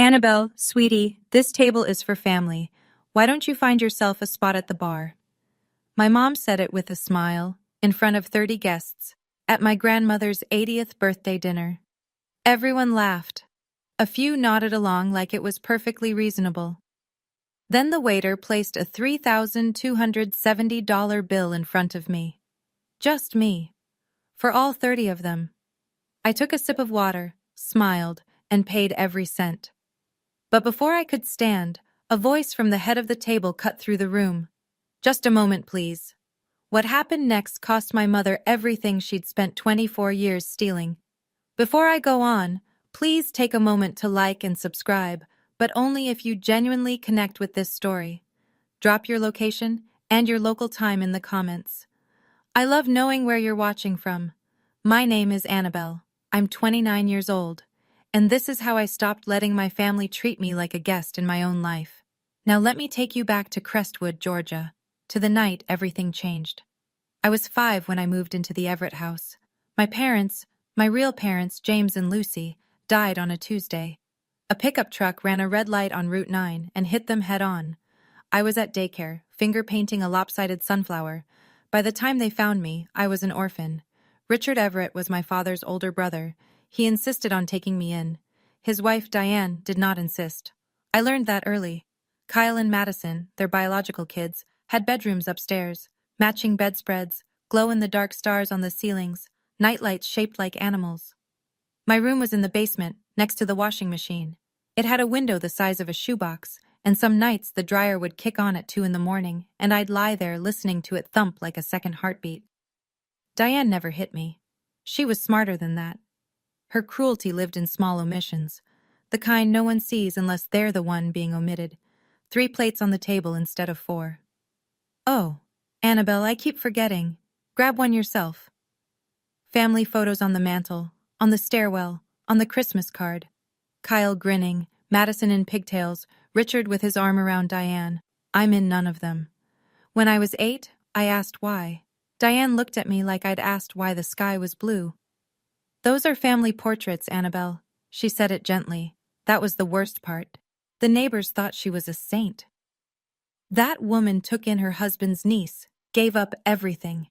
Annabel, sweetie, this table is for family. Why don't you find yourself a spot at the bar? My mom said it with a smile, in front of 30 guests, at my grandmother's 80th birthday dinner. Everyone laughed. A few nodded along like it was perfectly reasonable. Then the waiter placed a $3,270 bill in front of me. Just me. For all 30 of them. I took a sip of water, smiled, and paid every cent. But before I could stand, a voice from the head of the table cut through the room. Just a moment, please. What happened next cost my mother everything she'd spent 24 years stealing. Before I go on, please take a moment to like and subscribe, but only if you genuinely connect with this story. Drop your location and your local time in the comments. I love knowing where you're watching from. My name is Annabel. I'm 29 years old. And this is how I stopped letting my family treat me like a guest in my own life. Now let me take you back to Crestwood, Georgia, to the night everything changed. I was 5 when I moved into the Everett house. My parents, my real parents, James and Lucy, died on a Tuesday. A pickup truck ran a red light on Route 9 and hit them head on. I was at daycare, finger painting a lopsided sunflower. By the time they found me, I was an orphan. Richard Everett was my father's older brother. He insisted on taking me in. His wife, Diane, did not insist. I learned that early. Kyle and Madison, their biological kids, had bedrooms upstairs, matching bedspreads, glow-in-the-dark stars on the ceilings, nightlights shaped like animals. My room was in the basement, next to the washing machine. It had a window the size of a shoebox, and some nights the dryer would kick on at 2 in the morning, and I'd lie there listening to it thump like a second heartbeat. Diane never hit me. She was smarter than that. Her cruelty lived in small omissions, the kind no one sees unless they're the one being omitted. 3 plates on the table instead of 4. Oh, Annabel, I keep forgetting. Grab one yourself. Family photos on the mantel, on the stairwell, on the Christmas card. Kyle grinning, Madison in pigtails, Richard with his arm around Diane. I'm in none of them. When I was 8, I asked why. Diane looked at me like I'd asked why the sky was blue. Those are family portraits, Annabel. She said it gently. That was the worst part. The neighbors thought she was a saint. That woman took in her husband's niece, gave up everything.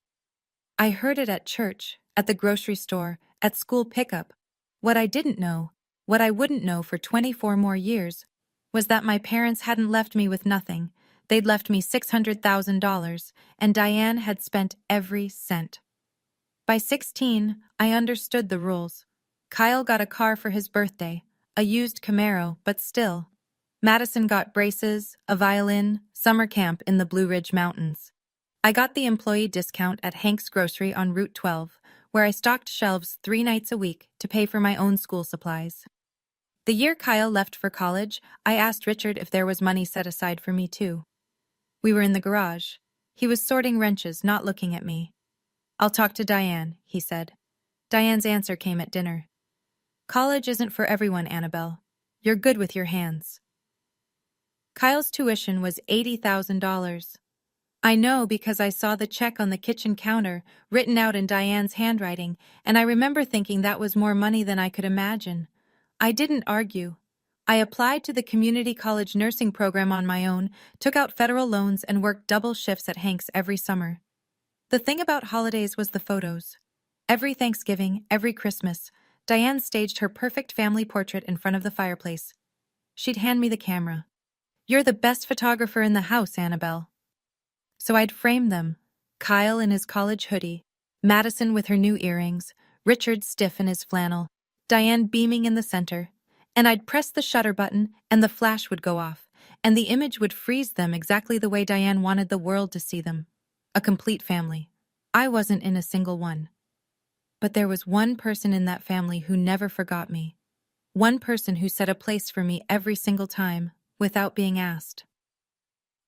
I heard it at church, at the grocery store, at school pickup. What I didn't know, what I wouldn't know for 24 more years, was that my parents hadn't left me with nothing. They'd left me $600,000, and Diane had spent every cent. By 16, I understood the rules. Kyle got a car for his birthday, a used Camaro, but still. Madison got braces, a violin, summer camp in the Blue Ridge Mountains. I got the employee discount at Hank's Grocery on Route 12, where I stocked shelves 3 nights a week to pay for my own school supplies. The year Kyle left for college, I asked Richard if there was money set aside for me too. We were in the garage. He was sorting wrenches, not looking at me. I'll talk to Diane, he said. Diane's answer came at dinner. College isn't for everyone, Annabel. You're good with your hands. Kyle's tuition was $80,000. I know because I saw the check on the kitchen counter, written out in Diane's handwriting, and I remember thinking that was more money than I could imagine. I didn't argue. I applied to the community college nursing program on my own, took out federal loans, and worked double shifts at Hank's every summer. The thing about holidays was the photos. Every Thanksgiving, every Christmas, Diane staged her perfect family portrait in front of the fireplace. She'd hand me the camera. You're the best photographer in the house, Annabel. So I'd frame them. Kyle in his college hoodie, Madison with her new earrings, Richard stiff in his flannel, Diane beaming in the center. And I'd press the shutter button and the flash would go off, and the image would freeze them exactly the way Diane wanted the world to see them. A complete family. I wasn't in a single one. But there was one person in that family who never forgot me. One person who set a place for me every single time, without being asked.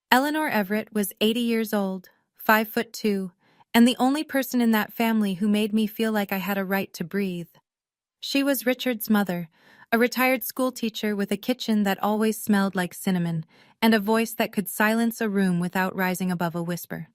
Eleanor Everett was 80 years old, 5'2", and the only person in that family who made me feel like I had a right to breathe. She was Richard's mother, a retired school teacher with a kitchen that always smelled like cinnamon, and a voice that could silence a room without rising above a whisper.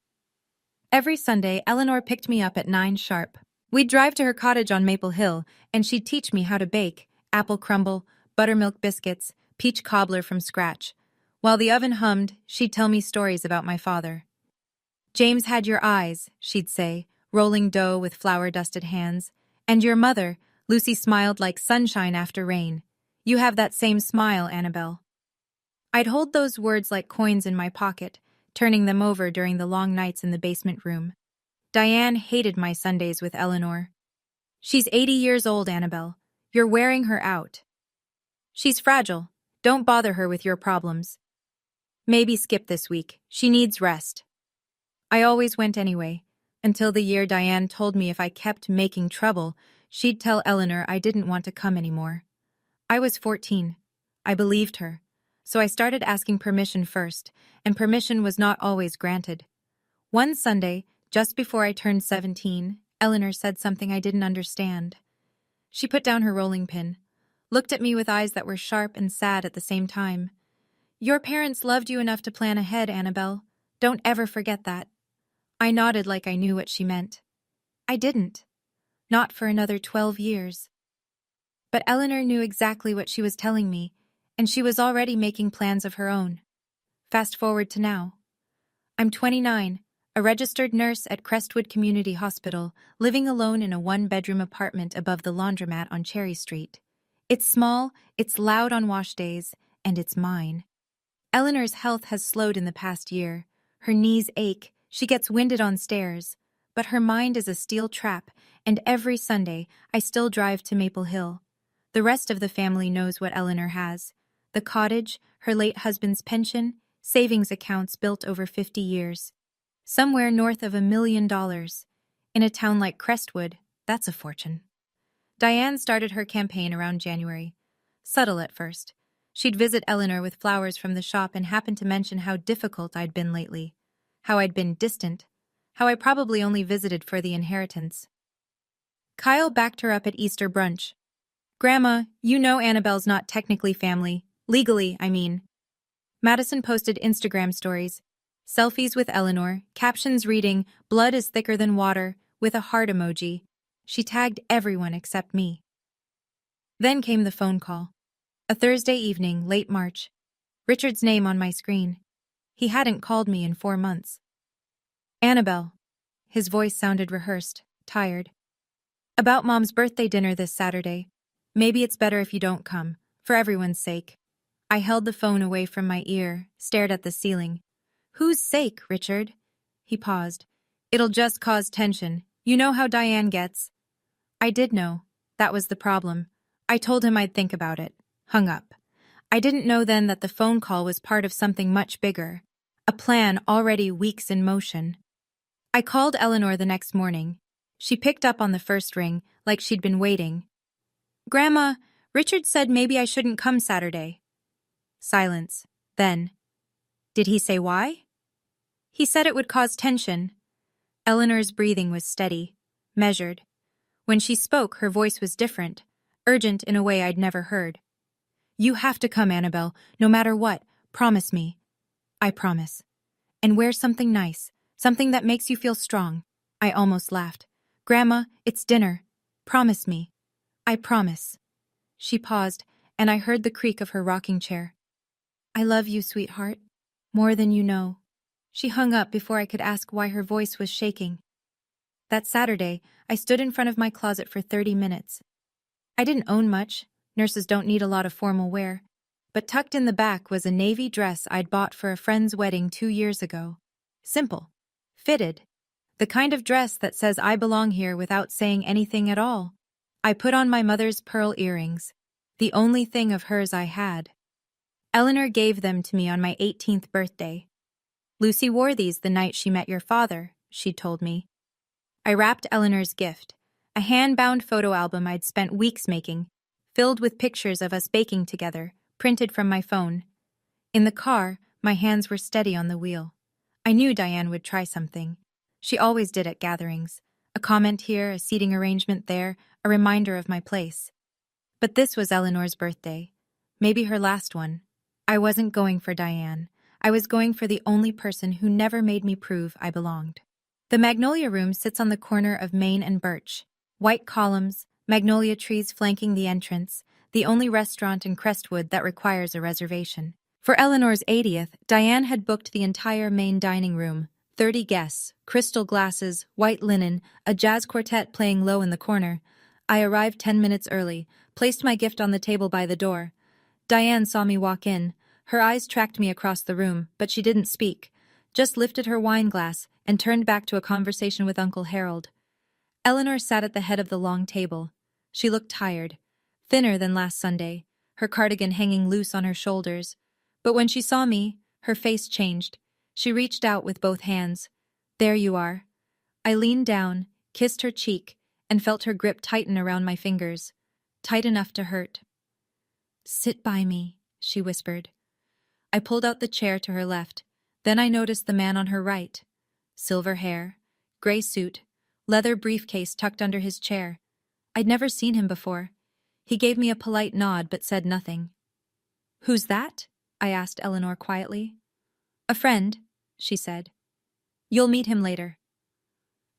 Every Sunday, Eleanor picked me up at 9 sharp. We'd drive to her cottage on Maple Hill, and she'd teach me how to bake, apple crumble, buttermilk biscuits, peach cobbler from scratch. While the oven hummed, she'd tell me stories about my father. James had your eyes, she'd say, rolling dough with flour-dusted hands. And your mother, Lucy smiled like sunshine after rain. You have that same smile, Annabel. I'd hold those words like coins in my pocket, turning them over during the long nights in the basement room. Diane hated my Sundays with Eleanor. She's 80 years old, Annabel. You're wearing her out. She's fragile. Don't bother her with your problems. Maybe skip this week. She needs rest. I always went anyway, until the year Diane told me if I kept making trouble, she'd tell Eleanor I didn't want to come anymore. I was 14. I believed her. So I started asking permission first, and permission was not always granted. One Sunday, just before I turned 17, Eleanor said something I didn't understand. She put down her rolling pin, looked at me with eyes that were sharp and sad at the same time. Your parents loved you enough to plan ahead, Annabel. Don't ever forget that. I nodded like I knew what she meant. I didn't. Not for another 12 years. But Eleanor knew exactly what she was telling me, and she was already making plans of her own. Fast forward to now. I'm 29, a registered nurse at Crestwood Community Hospital, living alone in a one-bedroom apartment above the laundromat on Cherry Street. It's small, it's loud on wash days, and it's mine. Eleanor's health has slowed in the past year. Her knees ache, she gets winded on stairs, but her mind is a steel trap, and every Sunday I still drive to Maple Hill. The rest of the family knows what Eleanor has. The cottage, her late husband's pension, savings accounts built over 50 years. Somewhere north of $1 million. In a town like Crestwood, that's a fortune. Diane started her campaign around January. Subtle at first. She'd visit Eleanor with flowers from the shop and happen to mention how difficult I'd been lately. How I'd been distant. How I probably only visited for the inheritance. Kyle backed her up at Easter brunch. Grandma, you know Annabelle's not technically family. Legally, I mean. Madison posted Instagram stories. Selfies with Eleanor, captions reading, "Blood is thicker than water," with a heart emoji. She tagged everyone except me. Then came the phone call. A Thursday evening, late March. Richard's name on my screen. He hadn't called me in 4 months. Annabel. His voice sounded rehearsed, tired. About Mom's birthday dinner this Saturday. Maybe it's better if you don't come, for everyone's sake. I held the phone away from my ear, stared at the ceiling. Whose sake, Richard? He paused. It'll just cause tension. You know how Diane gets. I did know. That was the problem. I told him I'd think about it. Hung up. I didn't know then that the phone call was part of something much bigger. A plan already weeks in motion. I called Eleanor the next morning. She picked up on the first ring, like she'd been waiting. Grandma, Richard said maybe I shouldn't come Saturday. Silence. Then. Did he say why? He said it would cause tension. Eleanor's breathing was steady, measured. When she spoke, her voice was different, urgent in a way I'd never heard. You have to come, Annabel, no matter what. Promise me. I promise. And wear something nice, something that makes you feel strong. I almost laughed. Grandma, it's dinner. Promise me. I promise. She paused, and I heard the creak of her rocking chair. I love you, sweetheart. More than you know. She hung up before I could ask why her voice was shaking. That Saturday, I stood in front of my closet for 30 minutes. I didn't own much. Nurses don't need a lot of formal wear. But tucked in the back was a navy dress I'd bought for a friend's wedding 2 years ago. Simple. Fitted. The kind of dress that says I belong here without saying anything at all. I put on my mother's pearl earrings. The only thing of hers I had. Eleanor gave them to me on my 18th birthday. Lucy wore these the night she met your father, she told me. I wrapped Eleanor's gift, a hand-bound photo album I'd spent weeks making, filled with pictures of us baking together, printed from my phone. In the car, my hands were steady on the wheel. I knew Diane would try something. She always did at gatherings. A comment here, a seating arrangement there, a reminder of my place. But this was Eleanor's birthday. Maybe her last one. I wasn't going for Diane. I was going for the only person who never made me prove I belonged. The Magnolia Room sits on the corner of Main and Birch. White columns, magnolia trees flanking the entrance, the only restaurant in Crestwood that requires a reservation. For Eleanor's 80th, Diane had booked the entire main dining room. 30 guests, crystal glasses, white linen, a jazz quartet playing low in the corner. I arrived 10 minutes early, placed my gift on the table by the door. Diane saw me walk in. Her eyes tracked me across the room, but she didn't speak, just lifted her wine glass and turned back to a conversation with Uncle Harold. Eleanor sat at the head of the long table. She looked tired, thinner than last Sunday, her cardigan hanging loose on her shoulders. But when she saw me, her face changed. She reached out with both hands. There you are. I leaned down, kissed her cheek, and felt her grip tighten around my fingers, tight enough to hurt. Sit by me, she whispered. I pulled out the chair to her left. Then I noticed the man on her right. Silver hair, gray suit, leather briefcase tucked under his chair. I'd never seen him before. He gave me a polite nod but said nothing. Who's that? I asked Eleanor quietly. A friend, she said. You'll meet him later.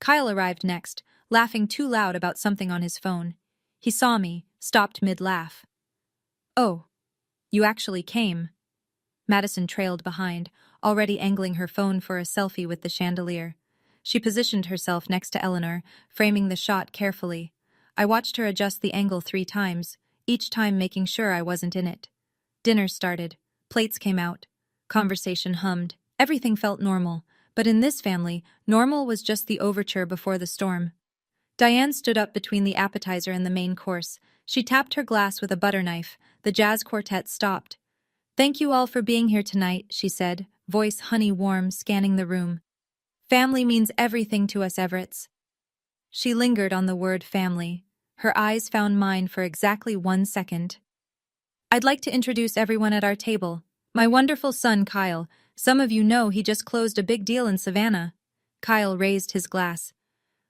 Kyle arrived next, laughing too loud about something on his phone. He saw me, stopped mid-laugh. Oh, you actually came. Madison trailed behind, already angling her phone for a selfie with the chandelier. She positioned herself next to Eleanor, framing the shot carefully. I watched her adjust the angle 3 times, each time making sure I wasn't in it. Dinner started. Plates came out. Conversation hummed. Everything felt normal, but in this family, normal was just the overture before the storm. Diane stood up between the appetizer and the main course. She tapped her glass with a butter knife. The jazz quartet stopped. Thank you all for being here tonight, she said, voice honey warm, scanning the room. Family means everything to us Everetts. She lingered on the word family. Her eyes found mine for exactly 1 second. I'd like to introduce everyone at our table. My wonderful son, Kyle. Some of you know he just closed a big deal in Savannah. Kyle raised his glass.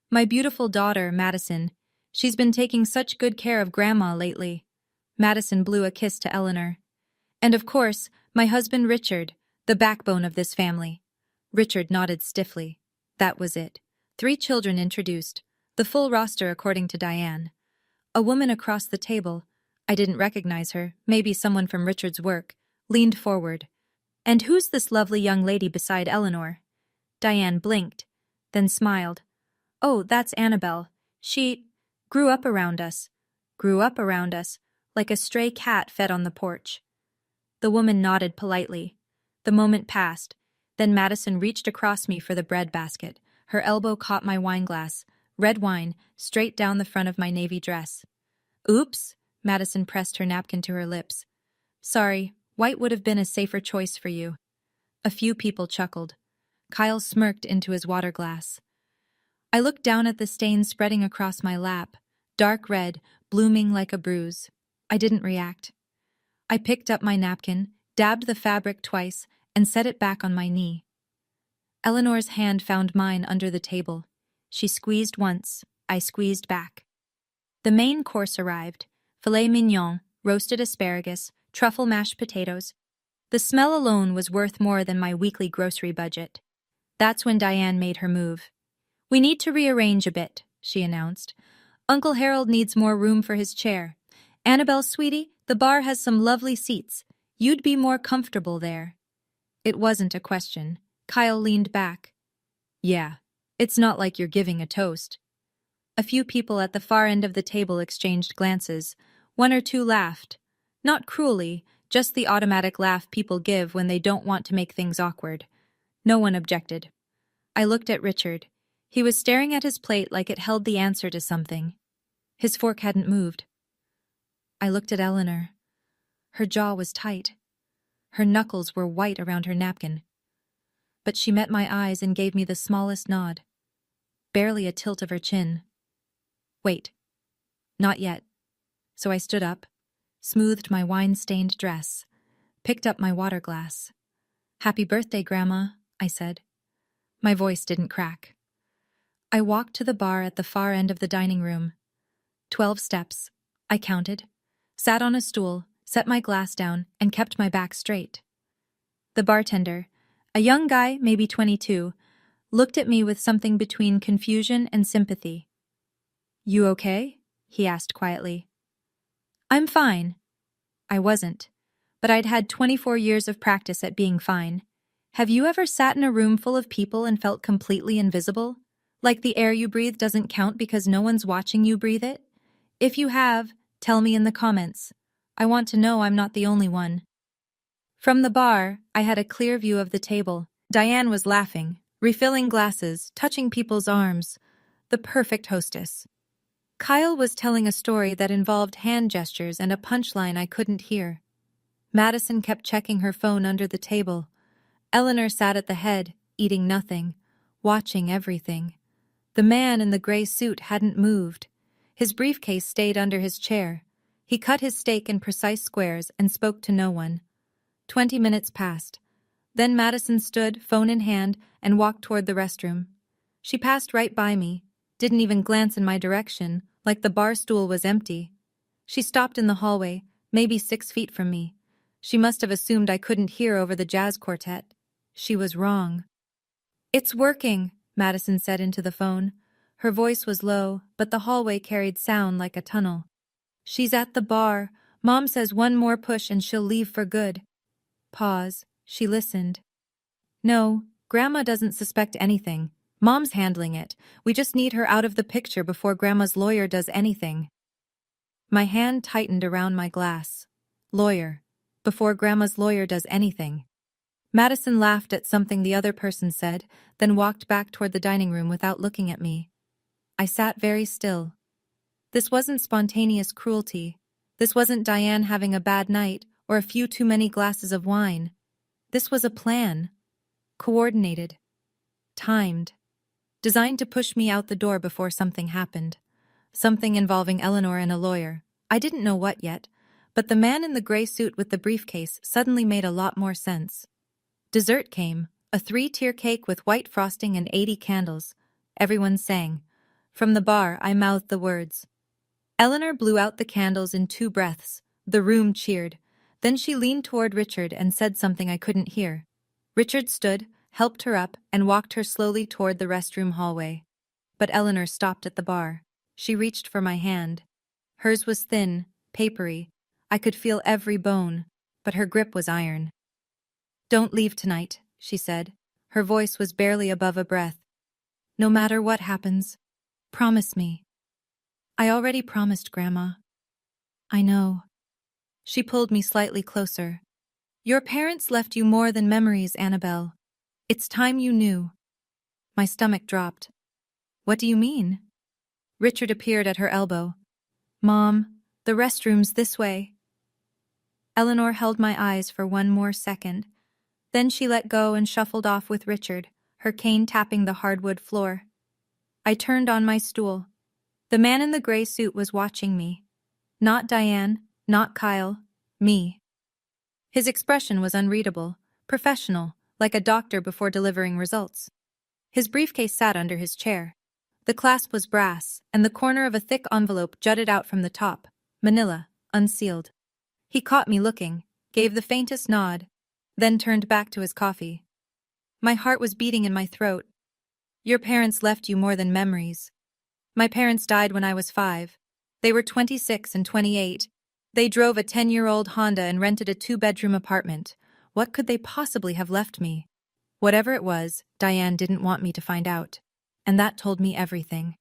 My beautiful daughter, Madison. She's been taking such good care of Grandma lately. Madison blew a kiss to Eleanor. And of course, my husband Richard, the backbone of this family. Richard nodded stiffly. That was it. 3 children introduced. The full roster according to Diane. A woman across the table, I didn't recognize her, maybe someone from Richard's work, leaned forward. And who's this lovely young lady beside Eleanor? Diane blinked, then smiled. Oh, that's Annabel. She grew up around us. Grew up around us, like a stray cat fed on the porch. The woman nodded politely. The moment passed. Then Madison reached across me for the bread basket. Her elbow caught my wine glass, red wine, straight down the front of my navy dress. Oops, Madison pressed her napkin to her lips. Sorry, white would have been a safer choice for you. A few people chuckled. Kyle smirked into his water glass. I looked down at the stain spreading across my lap, dark red, blooming like a bruise. I didn't react. I picked up my napkin, dabbed the fabric twice, and set it back on my knee. Eleanor's hand found mine under the table. She squeezed once, I squeezed back. The main course arrived. Filet mignon, roasted asparagus, truffle mashed potatoes. The smell alone was worth more than my weekly grocery budget. That's when Diane made her move. We need to rearrange a bit, she announced. Uncle Harold needs more room for his chair. Annabel, sweetie, the bar has some lovely seats. You'd be more comfortable there. It wasn't a question. Kyle leaned back. Yeah, it's not like you're giving a toast. A few people at the far end of the table exchanged glances. 1 or 2 laughed. Not cruelly, just the automatic laugh people give when they don't want to make things awkward. No one objected. I looked at Richard. He was staring at his plate like it held the answer to something. His fork hadn't moved. I looked at Eleanor. Her jaw was tight. Her knuckles were white around her napkin. But she met my eyes and gave me the smallest nod. Barely a tilt of her chin. Wait. Not yet. So I stood up, smoothed my wine-stained dress, picked up my water glass. Happy birthday, Grandma, I said. My voice didn't crack. I walked to the bar at the far end of the dining room. 12 steps, I counted, sat on a stool, set my glass down, and kept my back straight. The bartender, a young guy, maybe 22, looked at me with something between confusion and sympathy. You okay? He asked quietly. I'm fine. I wasn't. But I'd had 24 years of practice at being fine. Have you ever sat in a room full of people and felt completely invisible? Like the air you breathe doesn't count because no one's watching you breathe it? If you have, tell me in the comments. I want to know I'm not the only one. From the bar, I had a clear view of the table. Diane was laughing, refilling glasses, touching people's arms. The perfect hostess. Kyle was telling a story that involved hand gestures and a punchline I couldn't hear. Madison kept checking her phone under the table. Eleanor sat at the head, eating nothing, watching everything. The man in the gray suit hadn't moved. His briefcase stayed under his chair. He cut his steak in precise squares and spoke to no one. 20 minutes passed. Then Madison stood, phone in hand, and walked toward the restroom. She passed right by me, didn't even glance in my direction, like the bar stool was empty. She stopped in the hallway, maybe 6 feet from me. She must have assumed I couldn't hear over the jazz quartet. She was wrong. "It's working," Madison said into the phone. Her voice was low, but the hallway carried sound like a tunnel. "She's at the bar. Mom says one more push and she'll leave for good." Pause. She listened. "No, Grandma doesn't suspect anything. Mom's handling it. We just need her out of the picture before Grandma's lawyer does anything." My hand tightened around my glass. Lawyer. Before Grandma's lawyer does anything. Madison laughed at something the other person said, then walked back toward the dining room without looking at me. I sat very still. This wasn't spontaneous cruelty. This wasn't Diane having a bad night or a few too many glasses of wine. This was a plan. Coordinated. Timed. Designed to push me out the door before something happened. Something involving Eleanor and a lawyer. I didn't know what yet, but the man in the gray suit with the briefcase suddenly made a lot more sense. Dessert came, a 3-tier cake with white frosting and 80 candles. Everyone sang. From the bar, I mouthed the words. Eleanor blew out the candles in 2 breaths. The room cheered. Then she leaned toward Richard and said something I couldn't hear. Richard stood, helped her up, and walked her slowly toward the restroom hallway. But Eleanor stopped at the bar. She reached for my hand. Hers was thin, papery. I could feel every bone, but her grip was iron. "Don't leave tonight," she said. Her voice was barely above a breath. "No matter what happens, promise me." "I already promised, Grandma." "I know." She pulled me slightly closer. "Your parents left you more than memories, Annabel. It's time you knew." My stomach dropped. "What do you mean?" Richard appeared at her elbow. "Mom, the restroom's this way." Eleanor held my eyes for one more second. Then she let go and shuffled off with Richard, her cane tapping the hardwood floor. I turned on my stool. The man in the gray suit was watching me. Not Diane, not Kyle, me. His expression was unreadable, professional, like a doctor before delivering results. His briefcase sat under his chair. The clasp was brass, and the corner of a thick envelope jutted out from the top, manila, unsealed. He caught me looking, gave the faintest nod, then turned back to his coffee. My heart was beating in my throat. "Your parents left you more than memories." My parents died when I was 5. They were 26 and 28. They drove a 10-year-old Honda and rented a 2-bedroom apartment. What could they possibly have left me? Whatever it was, Diane didn't want me to find out. And that told me everything.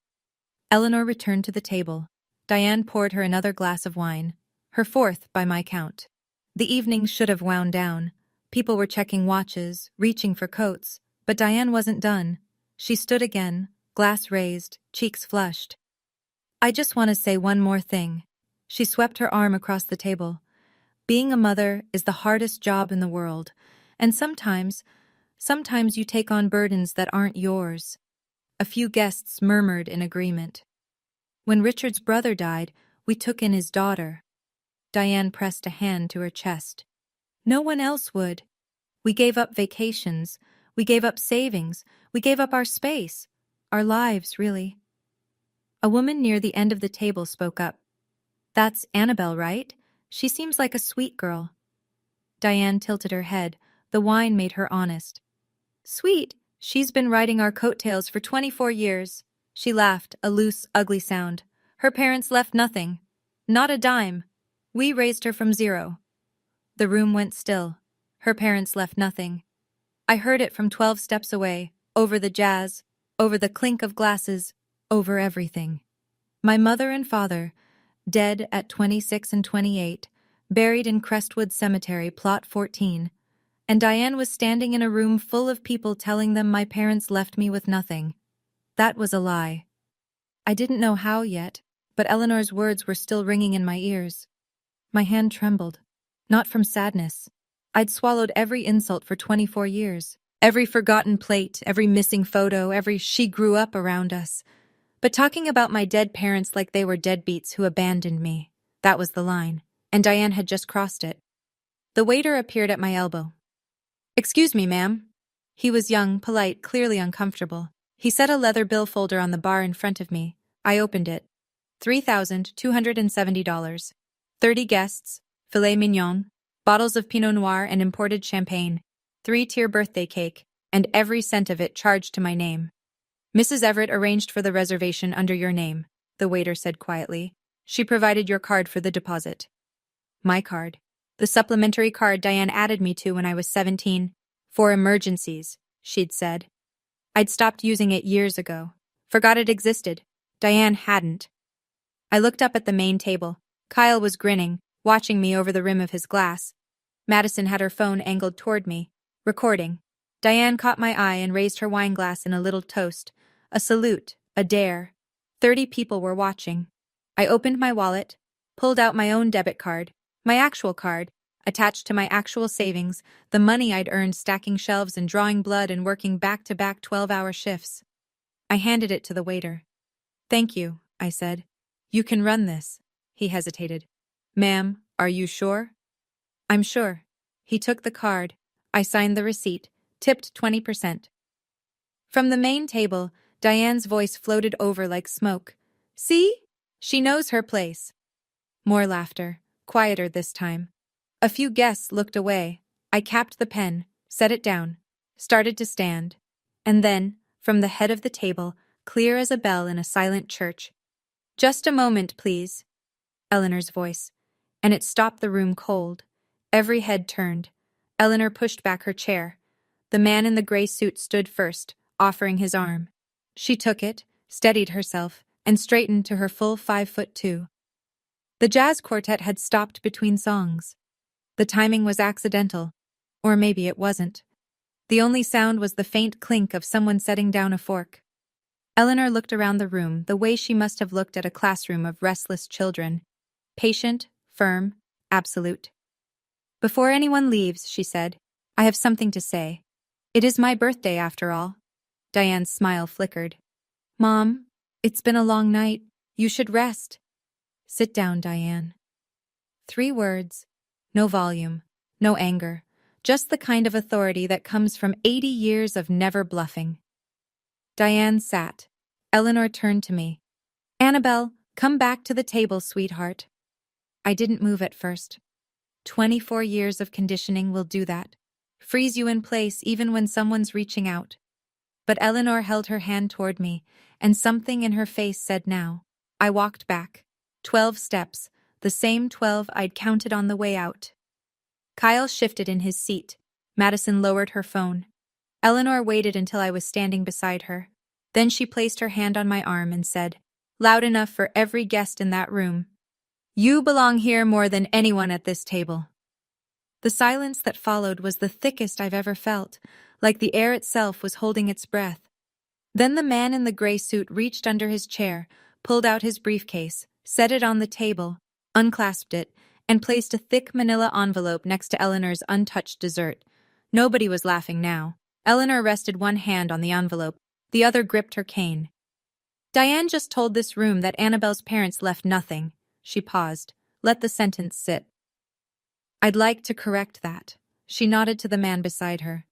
Eleanor returned to the table. Diane poured her another glass of wine, her 4th by my count. The evening should have wound down. People were checking watches, reaching for coats, but Diane wasn't done. She stood again, glass raised, cheeks flushed. "I just want to say one more thing." She swept her arm across the table. "Being a mother is the hardest job in the world, and sometimes you take on burdens that aren't yours." A few guests murmured in agreement. "When Richard's brother died, we took in his daughter." Diane pressed a hand to her chest. "No one else would. We gave up vacations, we gave up savings, we gave up our space, our lives, really." A woman near the end of the table spoke up. "That's Annabel, right? She seems like a sweet girl." Diane tilted her head. The wine made her honest. "Sweet? She's been riding our coattails for 24 years. She laughed, a loose, ugly sound. "Her parents left nothing. Not a dime. We raised her from zero. The room went still. Her parents left nothing. I heard it from 12 steps away, over the jazz, over the clink of glasses, over everything. My mother and father, dead at 26 and 28, buried in Crestwood Cemetery, Plot 14, and Diane was standing in a room full of people telling them my parents left me with nothing. That was a lie. I didn't know how yet, but Eleanor's words were still ringing in my ears. My hand trembled, not from sadness. I'd swallowed every insult for 24 years, every forgotten plate, every missing photo, every she grew up around us. But talking about my dead parents like they were deadbeats who abandoned me, that was the line, and Diane had just crossed it. The waiter appeared at my elbow. "Excuse me, ma'am." He was young, polite, clearly uncomfortable. He set a leather bill folder on the bar in front of me. I opened it. $3,270. 30 guests, filet mignon, bottles of Pinot Noir and imported champagne, 3-tier birthday cake, and every cent of it charged to my name. "Mrs. Everett arranged for the reservation under your name," the waiter said quietly. "She provided your card for the deposit." My card. The supplementary card Diane added me to when I was 17. "For emergencies," she'd said. I'd stopped using it years ago. Forgot it existed. Diane hadn't. I looked up at the main table. Kyle was grinning, watching me over the rim of his glass. Madison had her phone angled toward me, recording. Diane caught my eye and raised her wine glass in a little toast. A salute, a dare. 30 people were watching. I opened my wallet, pulled out my own debit card, my actual card, attached to my actual savings, the money I'd earned stacking shelves and drawing blood and working back-to-back 12-hour shifts. I handed it to the waiter. "Thank you," I said. "You can run this." He hesitated. "Ma'am, are you sure?" "I'm sure." He took the card. I signed the receipt, tipped 20%. From the main table, Diane's voice floated over like smoke. "See? She knows her place." More laughter, quieter this time. A few guests looked away. I capped the pen, set it down, started to stand. And then, from the head of the table, clear as a bell in a silent church, "Just a moment, please," Eleanor's voice. And it stopped the room cold. Every head turned. Eleanor pushed back her chair. The man in the gray suit stood first, offering his arm. She took it, steadied herself, and straightened to her full 5'2". The jazz quartet had stopped between songs. The timing was accidental, or maybe it wasn't. The only sound was the faint clink of someone setting down a fork. Eleanor looked around the room the way she must have looked at a classroom of restless children. Patient, firm, absolute. "Before anyone leaves," she said, "I have something to say. It is my birthday after all." Diane's smile flickered. "Mom, it's been a long night. You should rest." "Sit down, Diane." 3 words. No volume, no anger, just the kind of authority that comes from 80 years of never bluffing. Diane sat. Eleanor turned to me. "Annabel, come back to the table, sweetheart." I didn't move at first. 24 years of conditioning will do that. Freeze you in place even when someone's reaching out. But Eleanor held her hand toward me, and something in her face said now. I walked back. 12 steps, the same 12 I'd counted on the way out. Kyle shifted in his seat. Madison lowered her phone. Eleanor waited until I was standing beside her. Then she placed her hand on my arm and said, loud enough for every guest in that room, "You belong here more than anyone at this table." The silence that followed was the thickest I've ever felt, like the air itself was holding its breath. Then the man in the gray suit reached under his chair, pulled out his briefcase, set it on the table, unclasped it, and placed a thick manila envelope next to Eleanor's untouched dessert. Nobody was laughing now. Eleanor rested one hand on the envelope, the other gripped her cane. "Diane just told this room that Annabel's parents left nothing." She paused. Let the sentence sit. "I'd like to correct that." She nodded to the man beside her.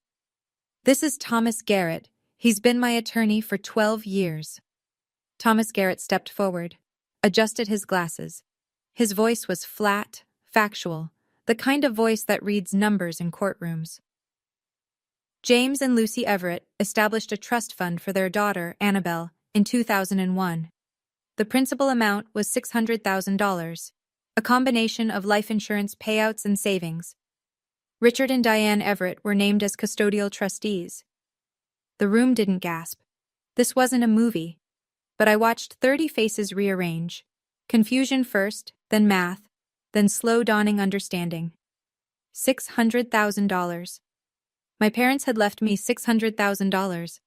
"This is Thomas Garrett. He's been my attorney for 12 years. Thomas Garrett stepped forward, adjusted his glasses. His voice was flat, factual, the kind of voice that reads numbers in courtrooms. "James and Lucy Everett established a trust fund for their daughter, Annabel, in 2001. The principal amount was $600,000. a combination of life insurance payouts and savings. Richard and Diane Everett were named as custodial trustees. The room didn't gasp. This wasn't a movie, but I watched 30 faces rearrange. Confusion first, then math, then slow dawning understanding. $600,000. My parents had left me $600,000.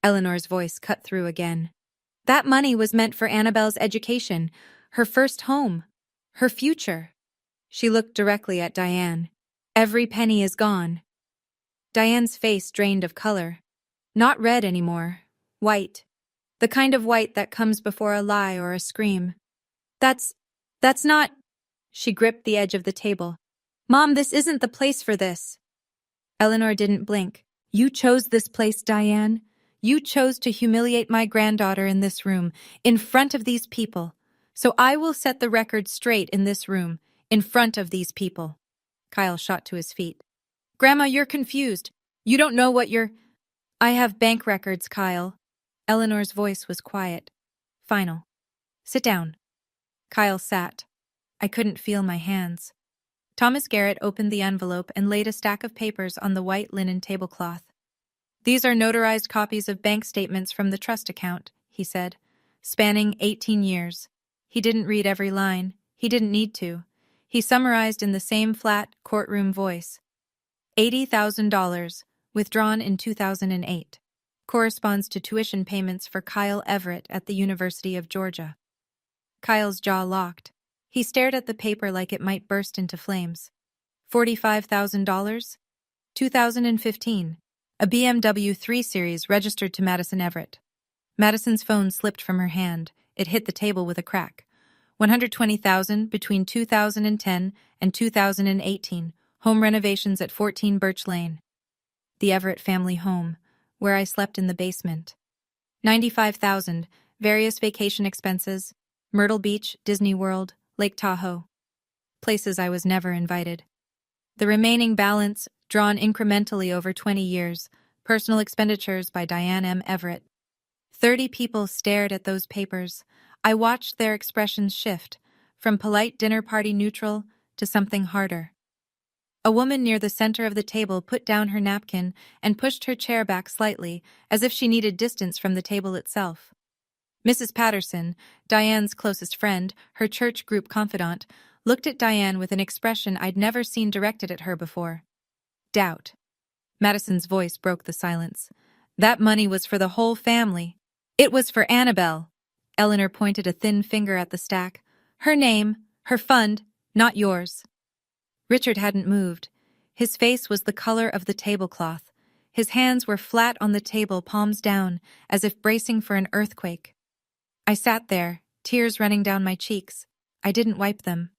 Eleanor's voice cut through again. That money was meant for Annabelle's education, her first home, her future. She looked directly at Diane. Every penny is gone. Diane's face drained of color. Not red anymore. White. The kind of white that comes before a lie or a scream. That's not... She gripped the edge of the table. Mom, this isn't the place for this. Eleanor didn't blink. You chose this place, Diane. You chose to humiliate my granddaughter in this room, in front of these people. So I will set the record straight in this room, in front of these people. Kyle shot to his feet. Grandma, you're confused. You don't know what you're... I have bank records, Kyle. Eleanor's voice was quiet. Final. Sit down. Kyle sat. I couldn't feel my hands. Thomas Garrett opened the envelope and laid a stack of papers on the white linen tablecloth. These are notarized copies of bank statements from the trust account, he said, spanning 18 years. He didn't read every line. He didn't need to. He summarized in the same flat, courtroom voice. $80,000, withdrawn in 2008. Corresponds to tuition payments for Kyle Everett at the University of Georgia. Kyle's jaw locked. He stared at the paper like it might burst into flames. $45,000? 2015. A BMW 3 Series registered to Madison Everett. Madison's phone slipped from her hand. It hit the table with a crack. $120,000 between 2010 and 2018. Home renovations at 14 Birch Lane. The Everett family home, where I slept in the basement. $95,000, various vacation expenses, Myrtle Beach, Disney World, Lake Tahoe. Places I was never invited. The remaining balance, drawn incrementally over 20 years, personal expenditures by Diane M. Everett. 30 people stared at those papers. I watched their expressions shift, from polite dinner party neutral to something harder. A woman near the center of the table put down her napkin and pushed her chair back slightly, as if she needed distance from the table itself. Mrs. Patterson, Diane's closest friend, her church group confidant, looked at Diane with an expression I'd never seen directed at her before. Doubt. Madison's voice broke the silence. That money was for the whole family. It was for Annabel. Eleanor pointed a thin finger at the stack. Her name, her fund, not yours. Richard hadn't moved. His face was the color of the tablecloth. His hands were flat on the table, palms down, as if bracing for an earthquake. I sat there, tears running down my cheeks. I didn't wipe them.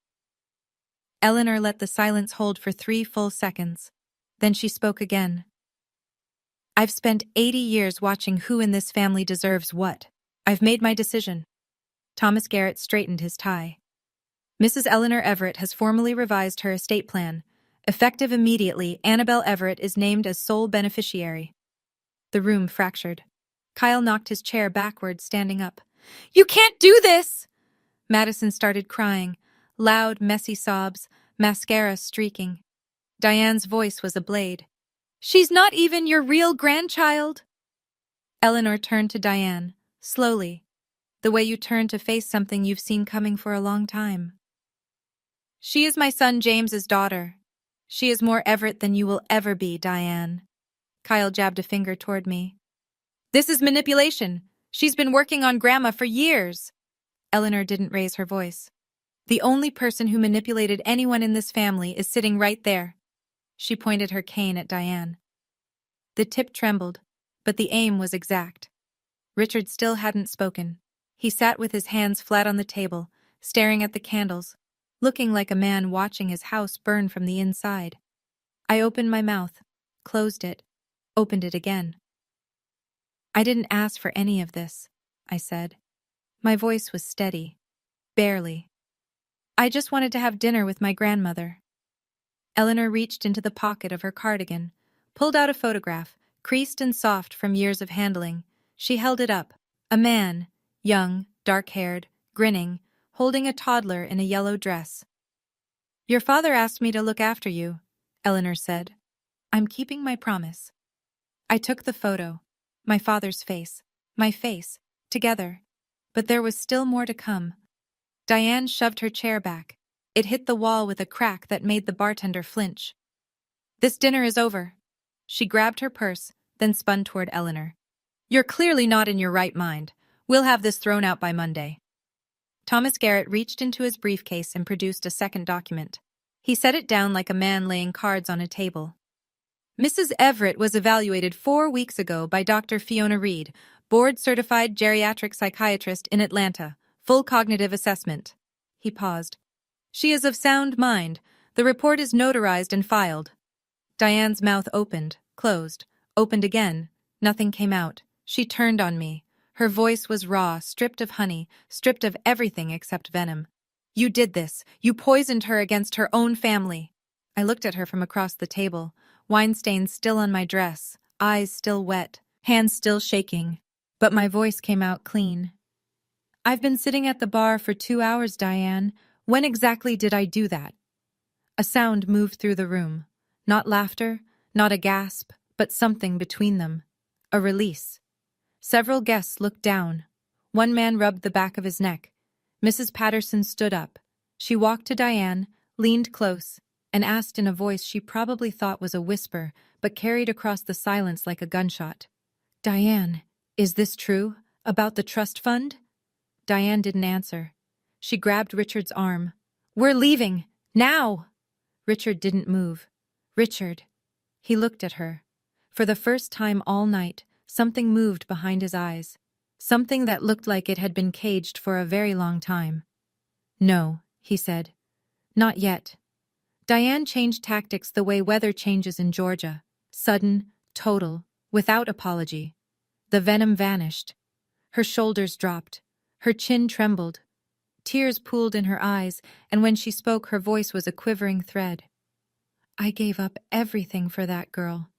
Eleanor let the silence hold for 3 full seconds. Then she spoke again. I've spent 80 years watching who in this family deserves what. I've made my decision. Thomas Garrett straightened his tie. Mrs. Eleanor Everett has formally revised her estate plan. Effective immediately, Annabel Everett is named as sole beneficiary. The room fractured. Kyle knocked his chair backward, standing up. You can't do this! Madison started crying. Loud, messy sobs, mascara streaking. Diane's voice was a blade. She's not even your real grandchild! Eleanor turned to Diane, slowly, the way you turn to face something you've seen coming for a long time. She is my son James's daughter. She is more Everett than you will ever be, Diane. Kyle jabbed a finger toward me. This is manipulation. She's been working on Grandma for years. Eleanor didn't raise her voice. The only person who manipulated anyone in this family is sitting right there. She pointed her cane at Diane. The tip trembled, but the aim was exact. Richard still hadn't spoken. He sat with his hands flat on the table, staring at the candles, looking like a man watching his house burn from the inside. I opened my mouth, closed it, opened it again. I didn't ask for any of this, I said. My voice was steady. Barely. I just wanted to have dinner with my grandmother. Eleanor reached into the pocket of her cardigan, pulled out a photograph, creased and soft from years of handling. She held it up. A man, young, dark-haired, grinning, holding a toddler in a yellow dress. Your father asked me to look after you, Eleanor said. I'm keeping my promise. I took the photo. My father's face. My face. Together. But there was still more to come. Diane shoved her chair back. It hit the wall with a crack that made the bartender flinch. This dinner is over. She grabbed her purse, then spun toward Eleanor. You're clearly not in your right mind. We'll have this thrown out by Monday. Thomas Garrett reached into his briefcase and produced a second document. He set it down like a man laying cards on a table. Mrs. Everett was evaluated 4 weeks ago by Dr. Fiona Reed, board-certified geriatric psychiatrist in Atlanta. Full cognitive assessment. He paused. She is of sound mind. The report is notarized and filed. Diane's mouth opened, closed, opened again. Nothing came out. She turned on me. Her voice was raw, stripped of honey, stripped of everything except venom. You did this. You poisoned her against her own family. I looked at her from across the table, wine stains still on my dress, eyes still wet, hands still shaking. But my voice came out clean. I've been sitting at the bar for 2 hours, Diane. When exactly did I do that? A sound moved through the room. Not laughter, not a gasp, but something between them. A release. Several guests looked down. One man rubbed the back of his neck. Mrs. Patterson stood up. She walked to Diane, leaned close, and asked in a voice she probably thought was a whisper, but carried across the silence like a gunshot. Diane, is this true? About the trust fund? Diane didn't answer. She grabbed Richard's arm. We're leaving! Now! Richard didn't move. Richard. He looked at her. For the first time all night, something moved behind his eyes. Something that looked like it had been caged for a very long time. No, he said. Not yet. Diane changed tactics the way weather changes in Georgia. Sudden, total, without apology. The venom vanished. Her shoulders dropped. Her chin trembled. Tears pooled in her eyes, and when she spoke, her voice was a quivering thread. I gave up everything for that girl.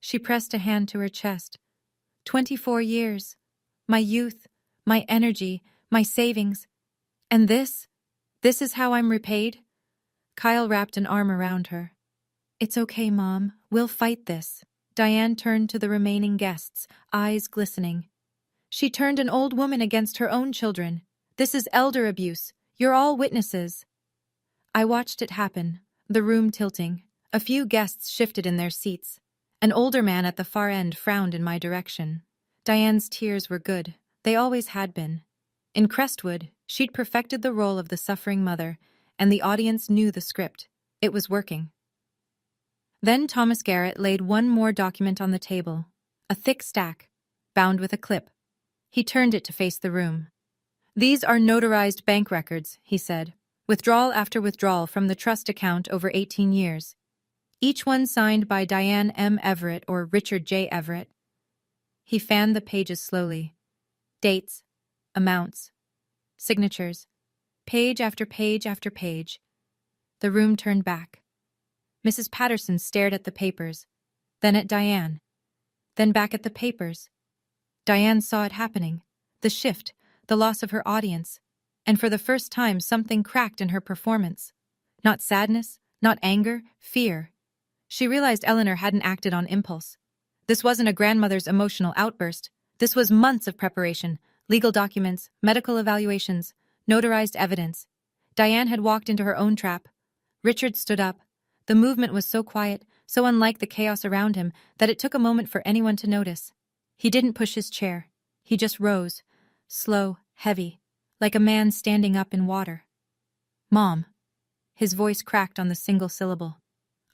She pressed a hand to her chest. 24 years. My youth, my energy, my savings. And this? This is how I'm repaid? Kyle wrapped an arm around her. It's okay, Mom. We'll fight this. Diane turned to the remaining guests, eyes glistening. She turned an old woman against her own children. This is elder abuse. You're all witnesses. I watched it happen, the room tilting. A few guests shifted in their seats. An older man at the far end frowned in my direction. Diane's tears were good. They always had been. In Crestwood, she'd perfected the role of the suffering mother, and the audience knew the script. It was working. Then Thomas Garrett laid one more document on the table, a thick stack, bound with a clip. He turned it to face the room. These are notarized bank records, he said, withdrawal after withdrawal from the trust account over 18 years. Each one signed by Diane M. Everett or Richard J. Everett. He fanned the pages slowly. Dates, amounts, signatures, page after page after page. The room turned back. Mrs. Patterson stared at the papers, then at Diane, then back at the papers. Diane saw it happening, the shift, the loss of her audience, and for the first time something cracked in her performance. Not sadness, not anger, fear. She realized Eleanor hadn't acted on impulse. This wasn't a grandmother's emotional outburst. This was months of preparation, legal documents, medical evaluations, notarized evidence. Diane had walked into her own trap. Richard stood up. The movement was so quiet, so unlike the chaos around him, that it took a moment for anyone to notice. He didn't push his chair. He just rose, slow, heavy, like a man standing up in water. Mom. His voice cracked on the single syllable.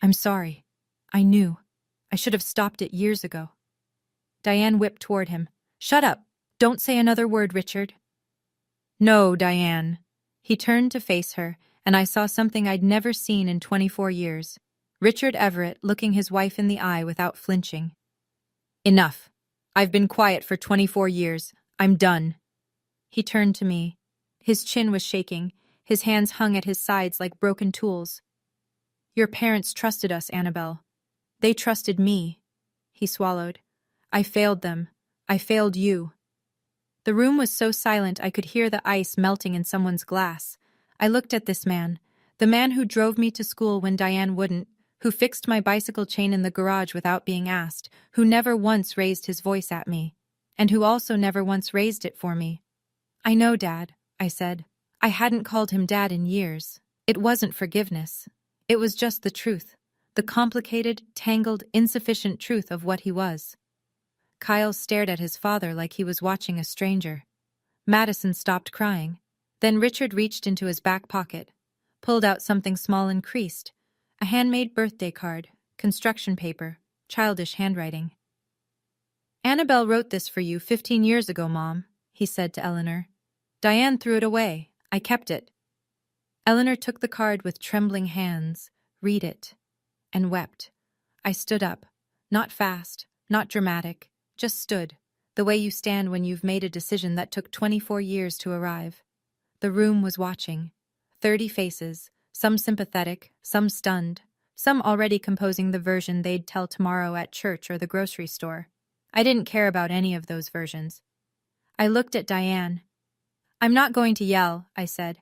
I'm sorry. I knew. I should have stopped it years ago. Diane whipped toward him. Shut up. Don't say another word, Richard. No, Diane. He turned to face her, and I saw something I'd never seen in 24 years. Richard Everett looking his wife in the eye without flinching. Enough. I've been quiet for 24 years. I'm done. He turned to me. His chin was shaking. His hands hung at his sides like broken tools. Your parents trusted us, Annabel. They trusted me. He swallowed. I failed them. I failed you. The room was so silent I could hear the ice melting in someone's glass. I looked at this man, The man who drove me to school when Diane wouldn't, who fixed my bicycle chain in the garage without being asked, who never once raised his voice at me, and who also never once raised it for me. I know, Dad, I said. I hadn't called him Dad in years. It wasn't forgiveness. It was just the truth, the complicated, tangled, insufficient truth of what he was. Kyle stared at his father like he was watching a stranger. Madison stopped crying. Then Richard reached into his back pocket, pulled out something small and creased, a handmade birthday card, construction paper, childish handwriting. Annabel wrote this for you 15 years ago, Mom, he said to Eleanor. Diane threw it away. I kept it. Eleanor took the card with trembling hands, read it, and wept. I stood up. Not fast, not dramatic, just stood, the way you stand when you've made a decision that took 24 years to arrive. The room was watching. 30 faces, some sympathetic, some stunned, some already composing the version they'd tell tomorrow at church or the grocery store. I didn't care about any of those versions. I looked at Diane. I'm not going to yell, I said.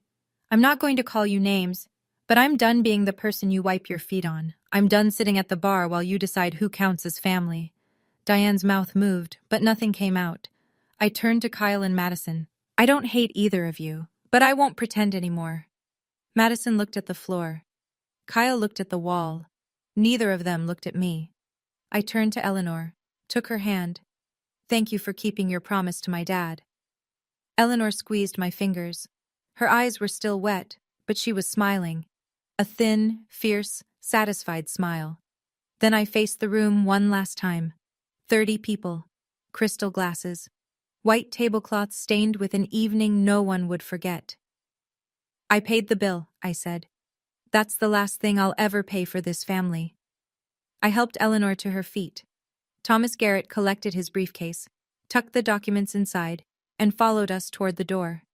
I'm not going to call you names, but I'm done being the person you wipe your feet on. I'm done sitting at the bar while you decide who counts as family. Diane's mouth moved, but nothing came out. I turned to Kyle and Madison. I don't hate either of you, but I won't pretend anymore. Madison looked at the floor. Kyle looked at the wall. Neither of them looked at me. I turned to Eleanor, took her hand. Thank you for keeping your promise to my dad. Eleanor squeezed my fingers. Her eyes were still wet, but she was smiling. A thin, fierce, satisfied smile. Then I faced the room one last time. 30 people. Crystal glasses. White tablecloths stained with an evening no one would forget. I paid the bill, I said. That's the last thing I'll ever pay for this family. I helped Eleanor to her feet. Thomas Garrett collected his briefcase, tucked the documents inside, and followed us toward the door.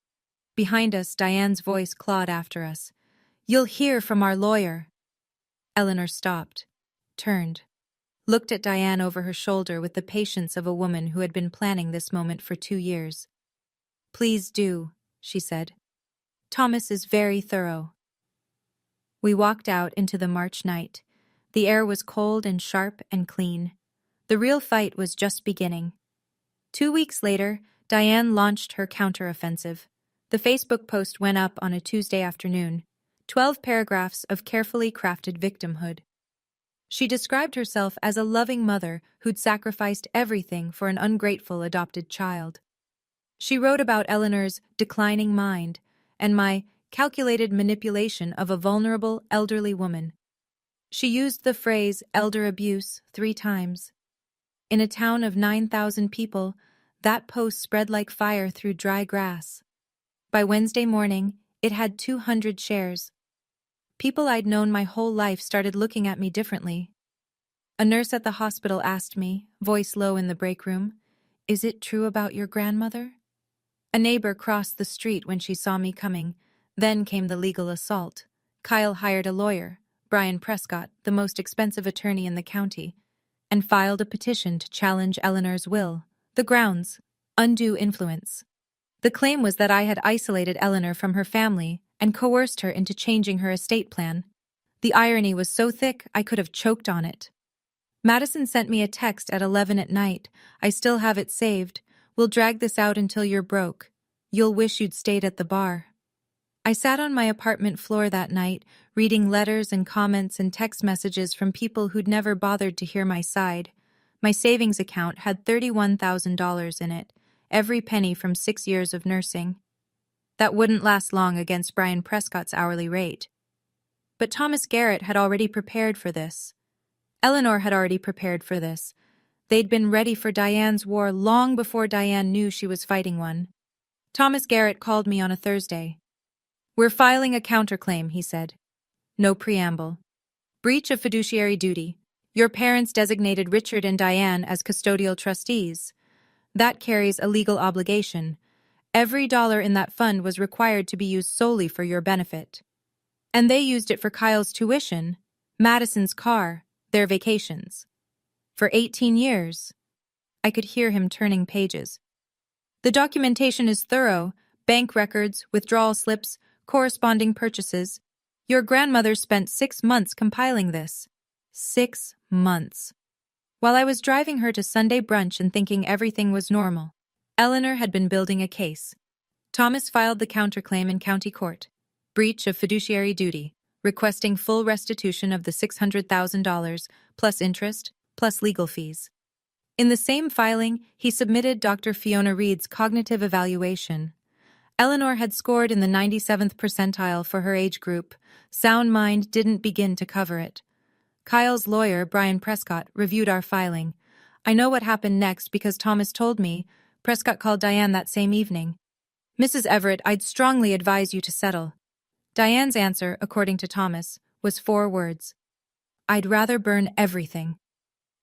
Behind us, Diane's voice clawed after us. You'll hear from our lawyer. Eleanor stopped, turned, looked at Diane over her shoulder with the patience of a woman who had been planning this moment for 2 years. Please do, she said. Thomas is very thorough. We walked out into the March night. The air was cold and sharp and clean. The real fight was just beginning. 2 weeks later, Diane launched her counteroffensive. The Facebook post went up on a Tuesday afternoon. 12 paragraphs of carefully crafted victimhood. She described herself as a loving mother who'd sacrificed everything for an ungrateful adopted child. She wrote about Eleanor's declining mind and my calculated manipulation of a vulnerable elderly woman. She used the phrase elder abuse 3 times. In a town of 9,000 people, that post spread like fire through dry grass. By Wednesday morning, it had 200 shares. People I'd known my whole life started looking at me differently. A nurse at the hospital asked me, voice low in the break room, "Is it true about your grandmother?" A neighbor crossed the street when she saw me coming. Then came the legal assault. Kyle hired a lawyer, Brian Prescott, the most expensive attorney in the county, and filed a petition to challenge Eleanor's will. The grounds: undue influence. The claim was that I had isolated Eleanor from her family and coerced her into changing her estate plan. The irony was so thick I could have choked on it. Madison sent me a text at 11 at night. I still have it saved. We'll drag this out until you're broke. You'll wish you'd stayed at the bar. I sat on my apartment floor that night, reading letters and comments and text messages from people who'd never bothered to hear my side. My savings account had $31,000 in it, every penny from 6 years of nursing. That wouldn't last long against Brian Prescott's hourly rate. But Thomas Garrett had already prepared for this. Eleanor had already prepared for this. They'd been ready for Diane's war long before Diane knew she was fighting one. Thomas Garrett called me on a Thursday. "We're filing a counterclaim," he said. No preamble. Breach of fiduciary duty. Your parents designated Richard and Diane as custodial trustees. That carries a legal obligation. Every dollar in that fund was required to be used solely for your benefit. And they used it for Kyle's tuition, Madison's car, their vacations. For 18 years. I could hear him turning pages. The documentation is thorough: bank records, withdrawal slips, corresponding purchases. Your grandmother spent 6 months compiling this. 6 months. While I was driving her to Sunday brunch and thinking everything was normal, Eleanor had been building a case. Thomas filed the counterclaim in county court. Breach of fiduciary duty, requesting full restitution of the $600,000, plus interest, plus legal fees. In the same filing, he submitted Dr. Fiona Reed's cognitive evaluation. Eleanor had scored in the 97th percentile for her age group. Sound mind didn't begin to cover it. Kyle's lawyer, Brian Prescott, reviewed our filing. I know what happened next because Thomas told me. Prescott called Diane that same evening. Mrs. Everett, I'd strongly advise you to settle. Diane's answer, according to Thomas, was 4 words. I'd rather burn everything.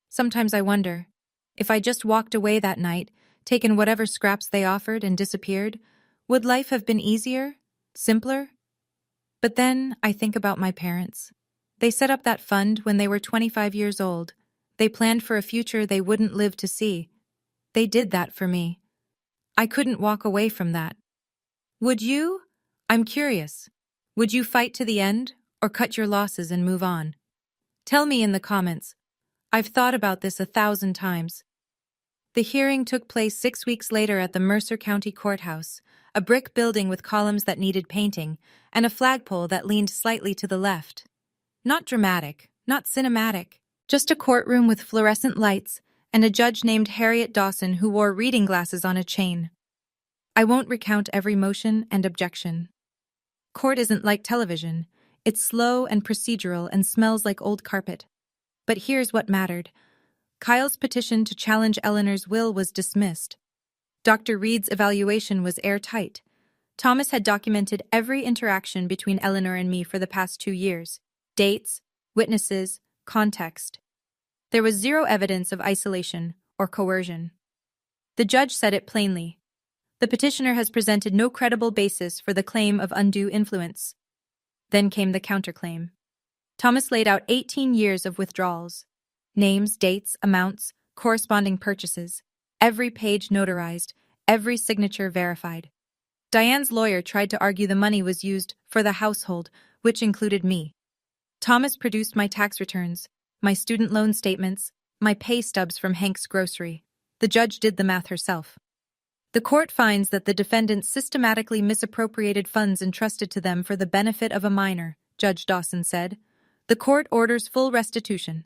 Sometimes I wonder, if I just walked away that night, taken whatever scraps they offered and disappeared, would life have been easier? Simpler? But then I think about my parents. They set up that fund when they were 25 years old. They planned for a future they wouldn't live to see. They did that for me. I couldn't walk away from that. Would you? I'm curious. Would you fight to the end, or cut your losses and move on? Tell me in the comments. I've thought about this 1,000 times. The hearing took place 6 weeks later at the Mercer County Courthouse, a brick building with columns that needed painting, and a flagpole that leaned slightly to the left. Not dramatic, not cinematic, just a courtroom with fluorescent lights and a judge named Harriet Dawson who wore reading glasses on a chain. I won't recount every motion and objection. Court isn't like television. It's slow and procedural and smells like old carpet. But here's what mattered. Kyle's petition to challenge Eleanor's will was dismissed. Dr. Reed's evaluation was airtight. Thomas had documented every interaction between Eleanor and me for the past 2 years. Dates, witnesses, context. There was zero evidence of isolation or coercion. The judge said it plainly. The petitioner has presented no credible basis for the claim of undue influence. Then came the counterclaim. Thomas laid out 18 years of withdrawals. Names, dates, amounts, corresponding purchases. Every page notarized, every signature verified. Diane's lawyer tried to argue the money was used for the household, which included me. Thomas produced my tax returns, my student loan statements, my pay stubs from Hank's grocery. The judge did the math herself. The court finds that the defendants systematically misappropriated funds entrusted to them for the benefit of a minor, Judge Dawson said. The court orders full restitution.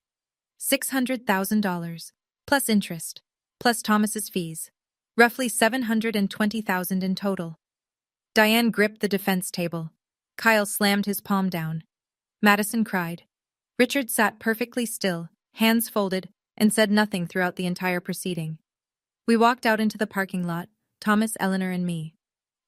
$600,000, plus interest, plus Thomas's fees. Roughly $720,000 in total. Diane gripped the defense table. Kyle slammed his palm down. Madison cried. Richard sat perfectly still, hands folded, and said nothing throughout the entire proceeding. We walked out into the parking lot, Thomas, Eleanor, and me.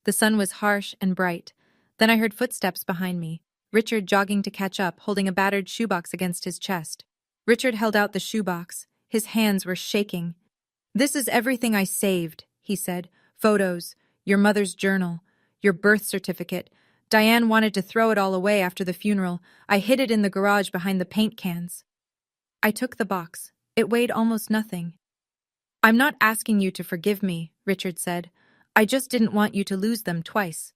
The sun was harsh and bright. Then I heard footsteps behind me, Richard jogging to catch up, holding a battered shoebox against his chest. Richard held out the shoebox. His hands were shaking. This is everything I saved, he said. Photos, your mother's journal, your birth certificate. Diane wanted to throw it all away after the funeral. I hid it in the garage behind the paint cans. I took the box. It weighed almost nothing. I'm not asking you to forgive me, Richard said. I just didn't want you to lose them twice.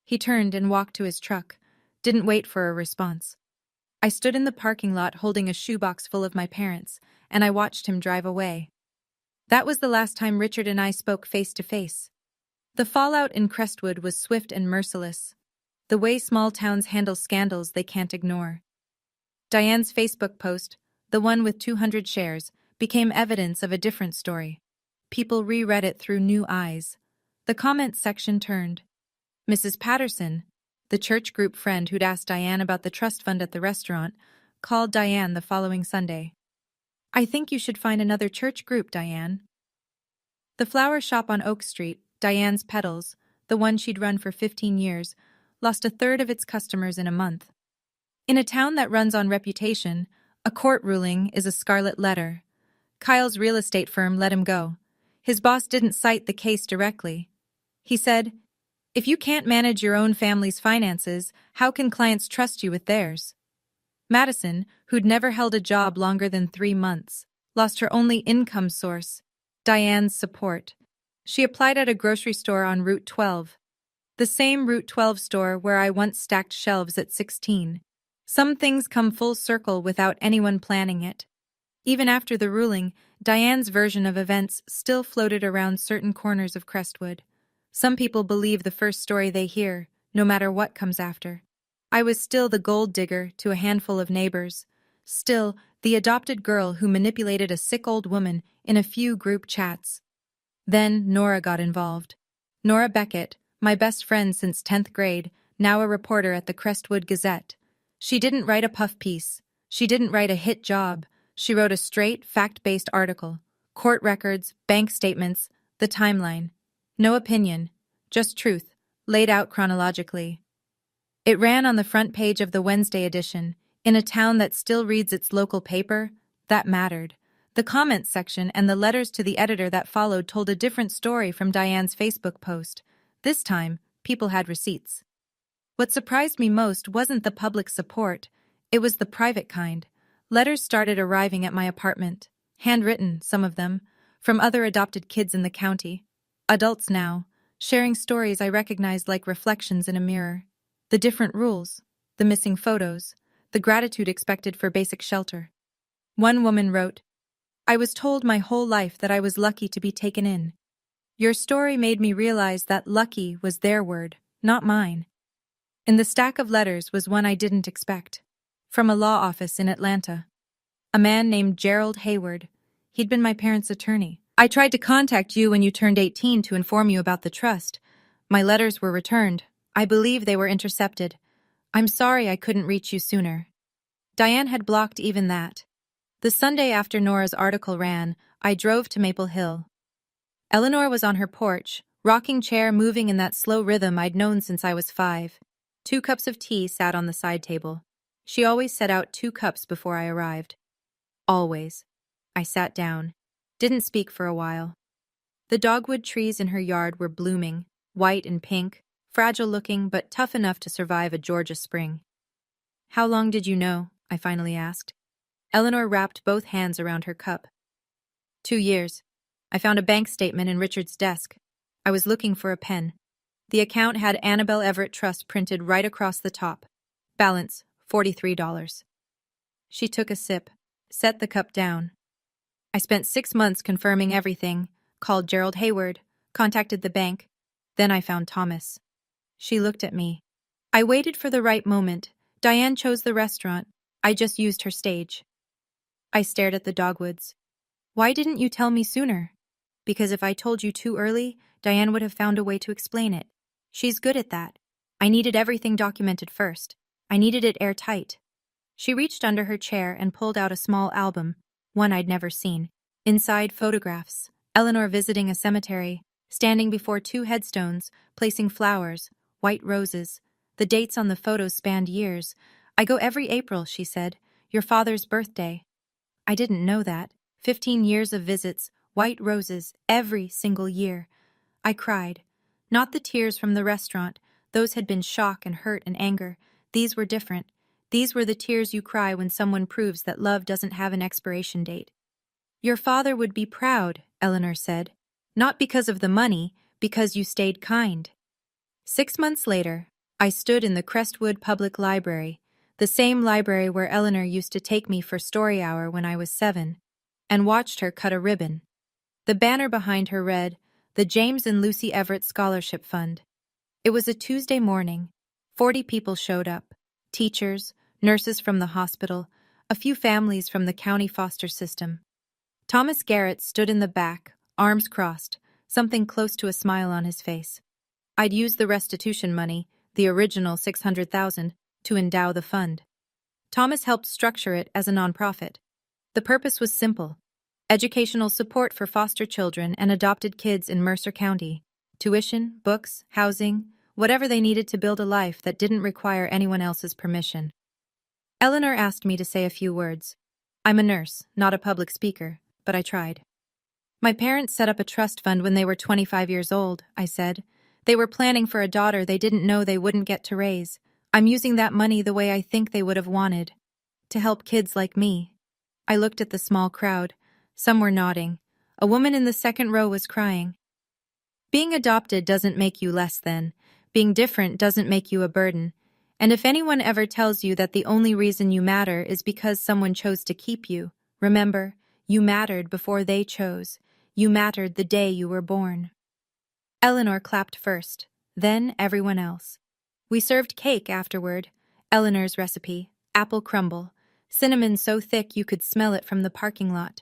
He turned and walked to his truck. Didn't wait for a response. I stood in the parking lot holding a shoebox full of my parents, and I watched him drive away. That was the last time Richard and I spoke face to face. The fallout in Crestwood was swift and merciless. The way small towns handle scandals they can't ignore. Diane's Facebook post, the one with 200 shares, became evidence of a different story. People reread it through new eyes. The comments section turned. Mrs. Patterson, the church group friend who'd asked Diane about the trust fund at the restaurant, called Diane the following Sunday. I think you should find another church group, Diane. The flower shop on Oak Street, Diane's Petals, the one she'd run for 15 years, lost 1/3 of its customers in a month. In a town that runs on reputation, a court ruling is a scarlet letter. Kyle's real estate firm let him go. His boss didn't cite the case directly. He said, if you can't manage your own family's finances, how can clients trust you with theirs? Madison, who'd never held a job longer than 3 months, lost her only income source, Diane's support. She applied at a grocery store on Route 12. The same Route 12 store where I once stacked shelves at 16. Some things come full circle without anyone planning it. Even after the ruling, Diane's version of events still floated around certain corners of Crestwood. Some people believe the first story they hear, no matter what comes after. I was still the gold digger to a handful of neighbors. Still, the adopted girl who manipulated a sick old woman in a few group chats. Then Nora got involved. Nora Beckett, my best friend since 10th grade, now a reporter at the Crestwood Gazette. She didn't write a puff piece. She didn't write a hit job. She wrote a straight, fact-based article. Court records, bank statements, the timeline. No opinion, just truth, laid out chronologically. It ran on the front page of the Wednesday edition. In a town that still reads its local paper, that mattered. The comments section and the letters to the editor that followed told a different story from Diane's Facebook post. This time, people had receipts. What surprised me most wasn't the public support, it was the private kind. Letters started arriving at my apartment, handwritten, some of them, from other adopted kids in the county. Adults now, sharing stories I recognized like reflections in a mirror. The different rules, the missing photos, the gratitude expected for basic shelter. One woman wrote, "I was told my whole life that I was lucky to be taken in. Your story made me realize that lucky was their word, not mine." In the stack of letters was one I didn't expect. From a law office in Atlanta. A man named Gerald Hayward. He'd been my parents' attorney. "I tried to contact you when you turned 18 to inform you about the trust. My letters were returned. I believe they were intercepted. I'm sorry I couldn't reach you sooner." Diane had blocked even that. The Sunday after Nora's article ran, I drove to Maple Hill. Eleanor was on her porch, rocking chair moving in that slow rhythm I'd known since I was 5. 2 cups of tea sat on the side table. She always set out 2 cups before I arrived. Always. I sat down. Didn't speak for a while. The dogwood trees in her yard were blooming, white and pink, fragile-looking but tough enough to survive a Georgia spring. "How long did you know?" I finally asked. Eleanor wrapped both hands around her cup. 2 years. I found a bank statement in Richard's desk. I was looking for a pen. The account had Annabel Everett Trust printed right across the top. Balance, $43. She took a sip, set the cup down. "I spent 6 months confirming everything, called Gerald Hayward, contacted the bank. Then I found Thomas." She looked at me. "I waited for the right moment. Diane chose the restaurant. I just used her stage." I stared at the dogwoods. "Why didn't you tell me sooner?" "Because if I told you too early, Diane would have found a way to explain it. She's good at that. I needed everything documented first. I needed it airtight." She reached under her chair and pulled out a small album, one I'd never seen. Inside, photographs. Eleanor visiting a cemetery, standing before 2 headstones, placing flowers, white roses. The dates on the photos spanned years. "I go every April," she said. "Your father's birthday." I didn't know that. 15 years of visits, white roses, every single year. I cried. Not the tears from the restaurant. Those had been shock and hurt and anger. These were different. These were the tears you cry when someone proves that love doesn't have an expiration date. "Your father would be proud," Eleanor said. "Not because of the money, because you stayed kind." 6 months later, I stood in the Crestwood Public Library, the same library where Eleanor used to take me for story hour when I was 7, and watched her cut a ribbon. The banner behind her read, "The James and Lucy Everett Scholarship Fund." It was a Tuesday morning. 40 people showed up. Teachers, nurses from the hospital, a few families from the county foster system. Thomas Garrett stood in the back, arms crossed, something close to a smile on his face. I'd used the restitution money, the original $600,000, to endow the fund. Thomas helped structure it as a nonprofit. The purpose was simple: educational support for foster children and adopted kids in Mercer County. Tuition, books, housing, whatever they needed to build a life that didn't require anyone else's permission. Eleanor asked me to say a few words. I'm a nurse, not a public speaker, but I tried. "My parents set up a trust fund when they were 25 years old," I said. "They were planning for a daughter they didn't know they wouldn't get to raise. I'm using that money the way I think they would have wanted. To help kids like me." I looked at the small crowd. Some were nodding. A woman in the second row was crying. "Being adopted doesn't make you less than. Being different doesn't make you a burden. And if anyone ever tells you that the only reason you matter is because someone chose to keep you, remember, you mattered before they chose. You mattered the day you were born. Eleanor clapped first, then everyone else. We served cake afterward. Eleanor's recipe, apple crumble, cinnamon so thick you could smell it from the parking lot.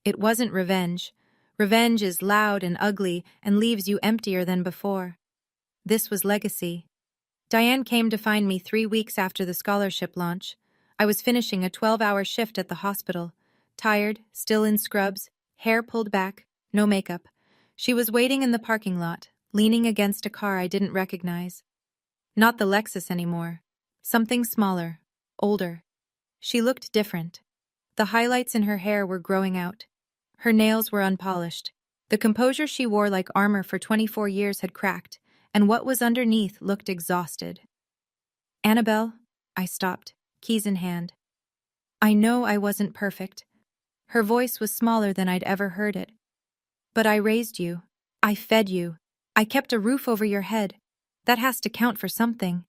It wasn't revenge. Revenge is loud and ugly and leaves you emptier than before. This was legacy. Diane came to find me 3 weeks after the scholarship launch. I was finishing a 12-hour shift at the hospital. Tired, still in scrubs, hair pulled back, no makeup. She was waiting in the parking lot, leaning against a car I didn't recognize. Not the Lexus anymore. Something smaller, older. She looked different. The highlights in her hair were growing out. Her nails were unpolished. The composure she wore like armor for 24 years had cracked, and what was underneath looked exhausted. "Annabel," I stopped, keys in hand. I know I wasn't perfect. Her voice was smaller than I'd ever heard it. But I raised you. I fed you. I kept a roof over your head. That has to count for something.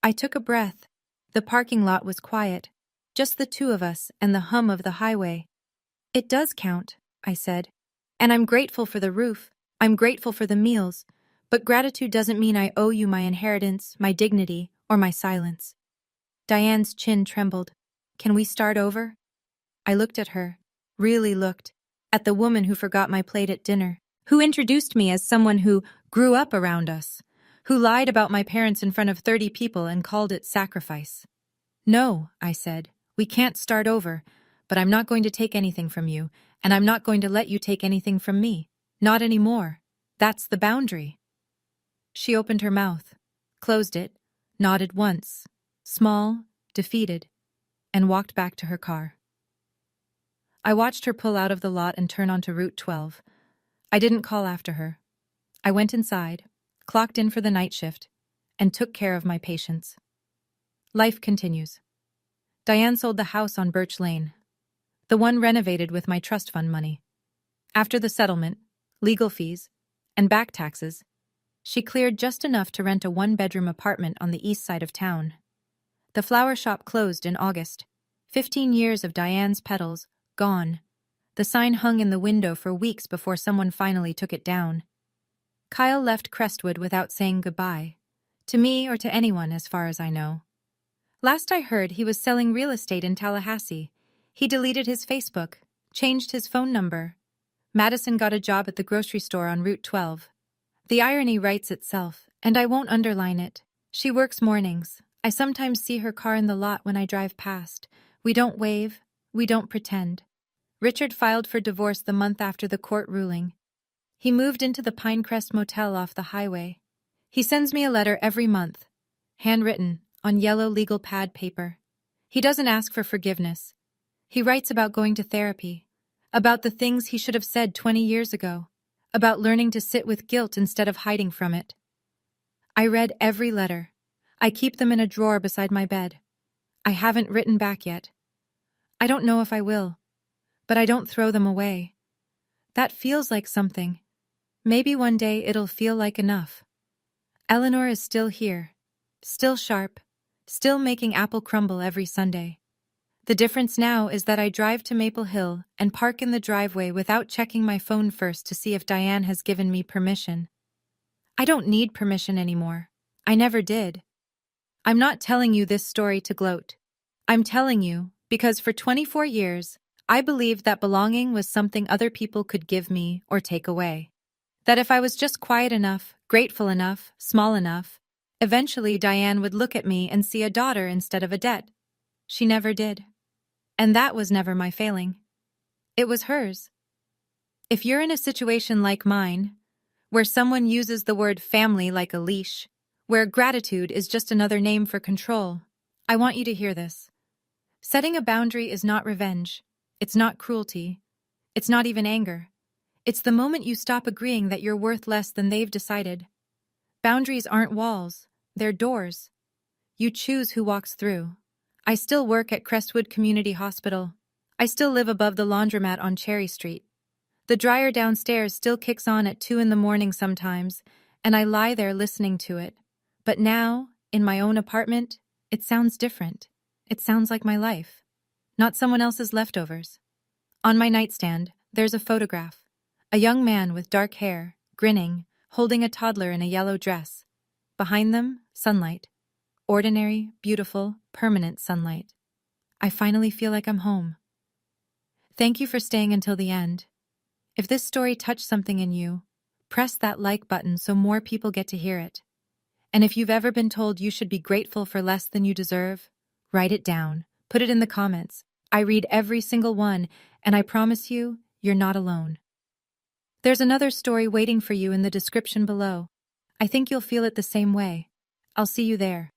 I took a breath. The parking lot was quiet. Just the two of us and the hum of the highway. "It does count," I said. "And I'm grateful for the roof. I'm grateful for the meals. But gratitude doesn't mean I owe you my inheritance, my dignity, or my silence." Diane's chin trembled. "Can we start over?" I looked at her, really looked, at the woman who forgot my plate at dinner, who introduced me as someone who grew up around us, who lied about my parents in front of 30 people and called it sacrifice. "No," I said, "we can't start over, but I'm not going to take anything from you, and I'm not going to let you take anything from me. Not anymore. That's the boundary." She opened her mouth, closed it, nodded once, small, defeated, and walked back to her car. I watched her pull out of the lot and turn onto Route 12. I didn't call after her. I went inside, clocked in for the night shift, and took care of my patients. Life continues. Diane sold the house on Birch Lane, the one renovated with my trust fund money. After the settlement, legal fees, and back taxes, she cleared just enough to rent a 1-bedroom apartment on the east side of town. The flower shop closed in August. 15 years of Diane's petals, gone. The sign hung in the window for weeks before someone finally took it down. Kyle left Crestwood without saying goodbye. To me or to anyone, as far as I know. Last I heard, he was selling real estate in Tallahassee. He deleted his Facebook, changed his phone number. Madison got a job at the grocery store on Route 12. The irony writes itself, and I won't underline it. She works mornings. I sometimes see her car in the lot when I drive past. We don't wave. We don't pretend. Richard filed for divorce the month after the court ruling. He moved into the Pinecrest Motel off the highway. He sends me a letter every month, handwritten, on yellow legal pad paper. He doesn't ask for forgiveness. He writes about going to therapy, about the things he should have said 20 years ago, about learning to sit with guilt instead of hiding from it. I read every letter. I keep them in a drawer beside my bed. I haven't written back yet. I don't know if I will, but I don't throw them away. That feels like something. Maybe one day it'll feel like enough. Eleanor is still here, still sharp, still making apple crumble every Sunday. The difference now is that I drive to Maple Hill and park in the driveway without checking my phone first to see if Diane has given me permission. I don't need permission anymore. I never did. I'm not telling you this story to gloat. I'm telling you because for 24 years, I believed that belonging was something other people could give me or take away. That if I was just quiet enough, grateful enough, small enough, eventually Diane would look at me and see a daughter instead of a debt. She never did. And that was never my failing. It was hers. If you're in a situation like mine, where someone uses the word family like a leash, where gratitude is just another name for control, I want you to hear this. Setting a boundary is not revenge. It's not cruelty. It's not even anger. It's the moment you stop agreeing that you're worth less than they've decided. Boundaries aren't walls. They're doors. You choose who walks through. I still work at Crestwood Community Hospital. I still live above the laundromat on Cherry Street. The dryer downstairs still kicks on at 2 in the morning sometimes, and I lie there listening to it, But now, in my own apartment, it sounds different. It sounds like my life, not someone else's leftovers. On my nightstand, there's a photograph. A young man with dark hair, grinning, holding a toddler in a yellow dress. Behind them, sunlight. Ordinary, beautiful, permanent sunlight. I finally feel like I'm home. Thank you for staying until the end. If this story touched something in you, press that like button so more people get to hear it. And if you've ever been told you should be grateful for less than you deserve, write it down. Put it in the comments. I read every single one, and I promise you, you're not alone. There's another story waiting for you in the description below. I think you'll feel it the same way. I'll see you there.